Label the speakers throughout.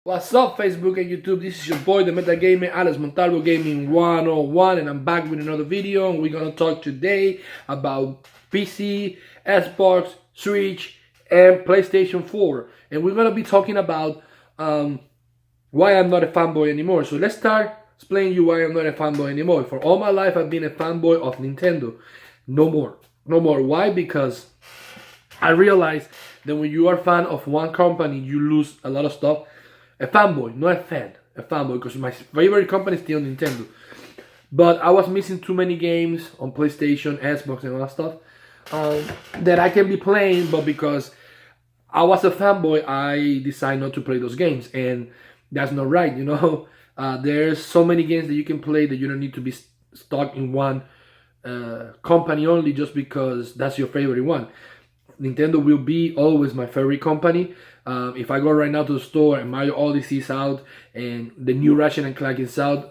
Speaker 1: What's up, Facebook and YouTube? This is your boy, the Meta Gamer, Alex Montalvo Gaming 101, and I'm back with another video. And we're gonna talk today about PC, Xbox, Switch, and PlayStation 4. And we're gonna be talking about why I'm not a fanboy anymore. So let's start explaining you why I'm not a fanboy anymore. For all my life, I've been a fanboy of Nintendo. No more. Why? Because I realized that when you are a fan of one company, you lose a lot of stuff. A fanboy, not a fan. A fanboy, because my favorite company is still Nintendo. But I was missing too many games on PlayStation, Xbox, and all that stuff that I can be playing. But because I was a fanboy, I decided not to play those games, and that's not right. There's so many games that you can play that you don't need to be stuck in one company only just because that's your favorite one. Nintendo will be always my favorite company. If I go right now to the store and Mario Odyssey is out and the new Ratchet and Clank is out,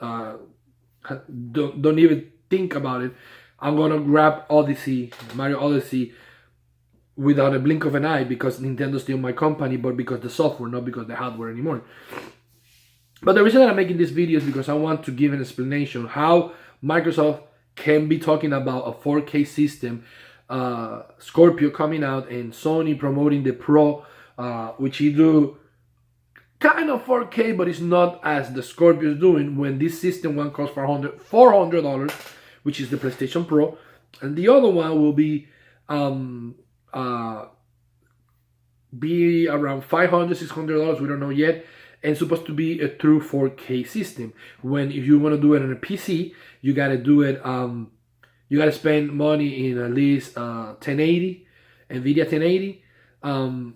Speaker 1: don't even think about it. I'm gonna grab Mario Odyssey, without a blink of an eye, because Nintendo's still my company, but because the software, not because the hardware anymore. But the reason that I'm making this video is because I want to give an explanation how Microsoft can be talking about a 4K system, Scorpio coming out, and Sony promoting the Pro, which he do kind of 4K, but it's not as the Scorpio is doing, when this system one costs $400, which is the PlayStation Pro, and the other one will be around $500-$600. We don't know yet, and supposed to be a true 4K system. When if you want to do it on a PC, you gotta do it. You gotta spend money in at least 1080, NVIDIA 1080,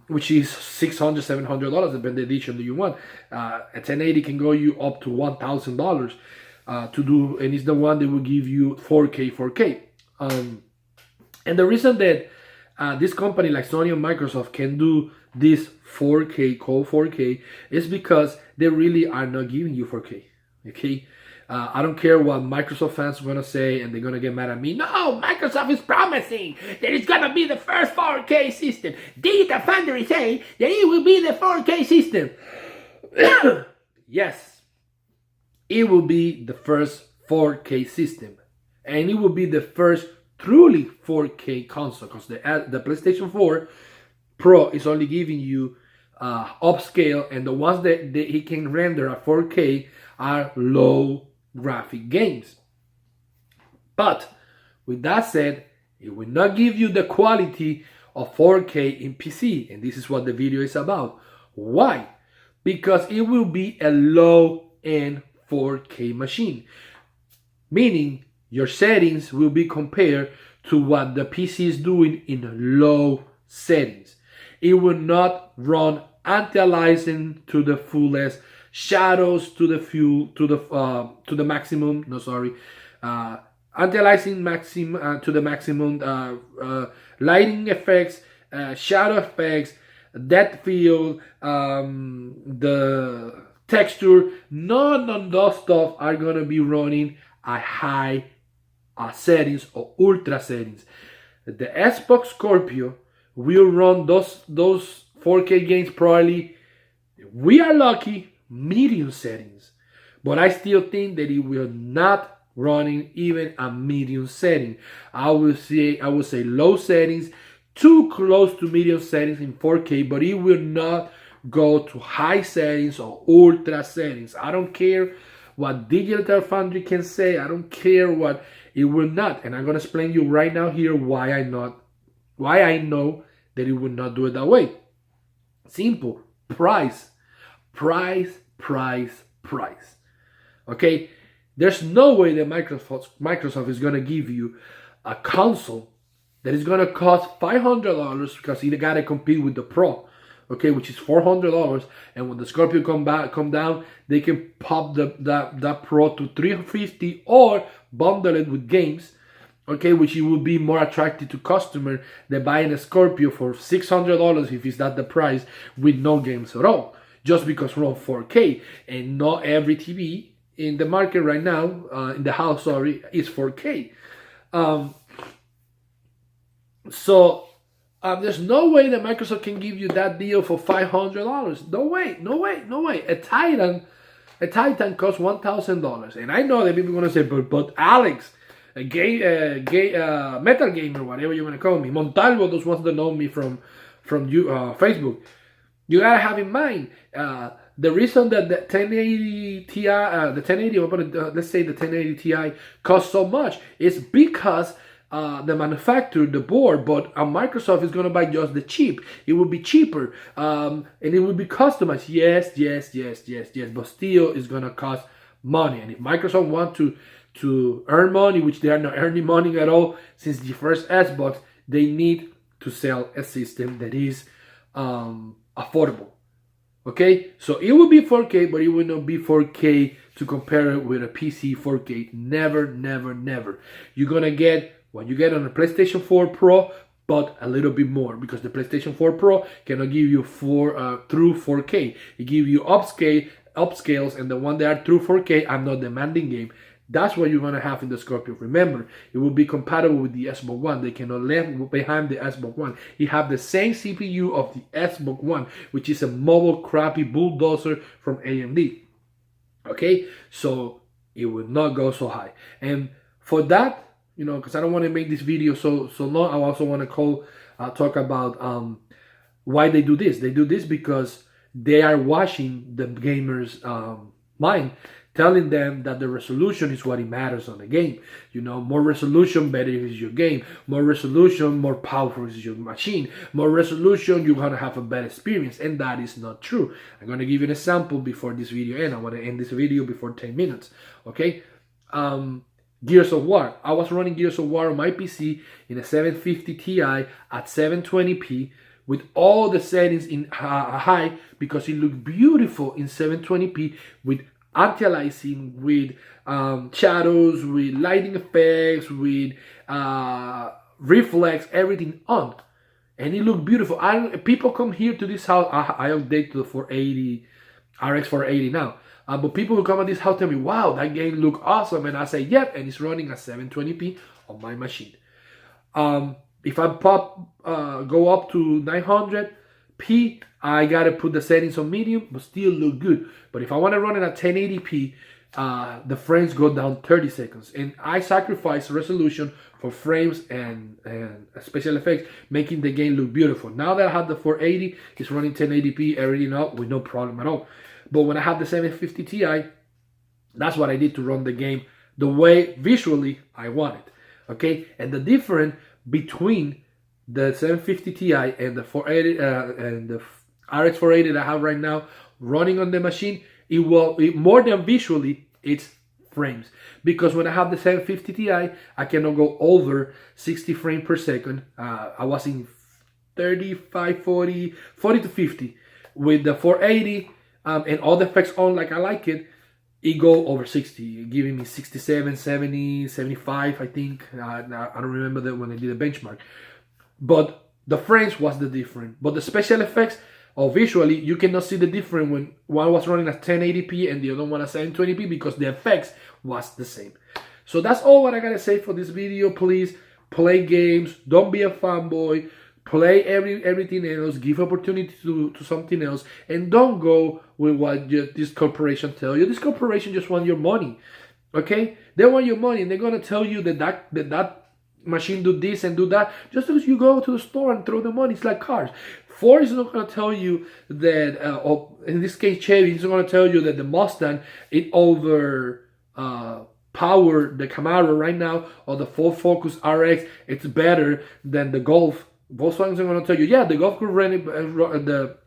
Speaker 1: which is $600-$700, depending on the edition that you want. A 1080 can go you up to $1,000 to do, and it's the one that will give you 4K. And the reason that this company like Sony and Microsoft can do this 4K, called 4K, is because they really are not giving you 4K. Okay. I don't care what Microsoft fans are going to say, and they're going to get mad at me. No, Microsoft is promising that it's going to be the first 4K system. Digital Foundry say that it will be the 4K system. Yes, it will be the first 4K system. And it will be the first truly 4K console, because the PlayStation 4 Pro is only giving you upscale, and the ones that he can render at 4K are low graphic games. But with that said, it will not give you the quality of 4K in PC, and this is what the video is about. Why? Because it will be a low-end 4K machine, meaning your settings will be compared to what the PC is doing in low settings. It will not run anti-aliasing to the fullest, shadows to the maximum. No, sorry, anti-aliasing to the maximum. Lighting effects, shadow effects, depth field, the texture. None of those stuff are gonna be running at high settings or ultra settings. The Xbox Scorpio will run those 4K games probably, we are lucky, medium settings. But I still think that it will not running even a medium setting. I would say low settings, too close to medium settings in 4K, but it will not go to high settings or ultra settings. I don't care what Digital Foundry can say. I don't care what, it will not. And I'm gonna explain you right now here why I know that it will not do it that way. Simple. Price. Okay? There's no way that Microsoft is gonna give you a console that is gonna cost $500, because you gotta compete with the Pro, okay, which is $400. And when the Scorpio come down, they can pop that Pro to $350 or bundle it with games, okay, which it will be more attractive to customer than buying a Scorpio for $600 if it's not the price, with no games at all, just because we're on 4K. And not every TV in the market right now, in the house, sorry, is 4K. So There's no way that Microsoft can give you that deal for $500. No way, no way, no way. A Titan costs $1,000, and I know that people are gonna say, but Alex, metal gamer, whatever you wanna call me, Montalvo, those ones that know me from Facebook. You gotta have in mind the reason that the 1080 Ti, let's say the 1080 Ti costs so much is because the manufacturer, the board, but Microsoft is going to buy just the cheap. It will be cheaper, and it will be customized. Yes, but still it's going to cost money. And if Microsoft want to earn money, which they are not earning money at all since the first Xbox, they need to sell a system that is affordable. Okay, so it will be 4K, but it will not be 4K to compare it with a PC 4K. Never, never, never. You're gonna get what you get on the PlayStation 4 Pro, but a little bit more, because the PlayStation 4 Pro cannot give you true 4K. It gives you upscales, and the one that are true 4K, I'm not demanding game. That's what you're gonna have in the Scorpio. Remember, it will be compatible with the Xbox One. They cannot left behind the Xbox One. It have the same CPU of the Xbox One, which is a mobile crappy bulldozer from AMD. Okay, so it will not go so high. And for that, you know, because I don't want to make this video so long, I also want to talk about why they do this. They do this because they are washing the gamers' mind, telling them that the resolution is what it matters on the game. You know, more resolution, better is your game. More resolution, more powerful is your machine. More resolution, you're gonna have a better experience, and that is not true. I'm gonna give you an example before this video ends. I want to end this video before 10 minutes. Okay. Gears of War. I was running Gears of War on my PC in a 750 Ti at 720p with all the settings in high, because it looked beautiful in 720p with anti-aliasing, with shadows, with lighting effects, with reflex, everything on, and it looked beautiful. People come here to this house. I update to the 480 RX 480 now. But people who come at this house tell me, wow, that game look awesome. And I say, yep, and it's running at 720p on my machine. If I go up to 900p, I gotta put the settings on medium, but still look good. But if I want to run it at 1080p, the frames go down 30 seconds. And I sacrifice resolution for frames and special effects, making the game look beautiful. Now that I have the 480, it's running 1080p, everything up with no problem at all. But when I have the 750 Ti, that's what I did to run the game the way visually I want it. Okay, and the difference between the 750 Ti and the 480 and the RX 480 that I have right now running on the machine, it more than visually, it's frames. Because when I have the 750 Ti, I cannot go over 60 frames per second. I was in 35, 40 to 50. With the 480, and all the effects on like I like it, it go over 60, giving me 67, 70, 75, I think. I don't remember that when I did a benchmark. But the frames was the difference. But the special effects, or visually, you cannot see the difference when one was running at 1080p and the other one at 720p, because the effects was the same. So that's all what I gotta say for this video. Please play games. Don't be a fanboy. Play everything else, give opportunity to something else, and don't go with what this corporation tell you. This corporation just want your money, okay? They want your money, and they're gonna tell you that machine do this and do that, just because you go to the store and throw the money. It's like cars. Ford is not gonna tell you that, or in this case Chevy is not gonna tell you that the Mustang it over power the Camaro right now, or the Ford Focus RX it's better than the Golf. Volkswagen's are going to tell you, yeah, the Golf could run the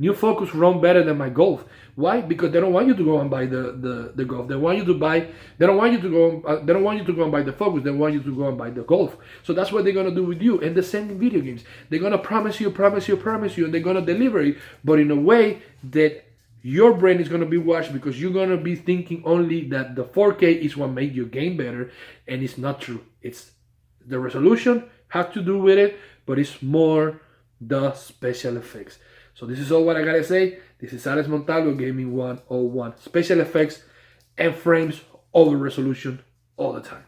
Speaker 1: new Focus run better than my Golf. Why? Because they don't want you to go and buy the Golf. They want you to buy. They don't want you to go. They don't want you to go and buy the Focus. They want you to go and buy the Golf. So that's what they're going to do with you. And the same in video games. They're going to promise you, and they're going to deliver it, but in a way that your brain is going to be washed, because you're going to be thinking only that the 4K is what makes your game better, and it's not true. It's the resolution has to do with it, but it's more the special effects. So this is all what I gotta say. This is Alex Montalvo Gaming 101. Special effects and frames over resolution all the time.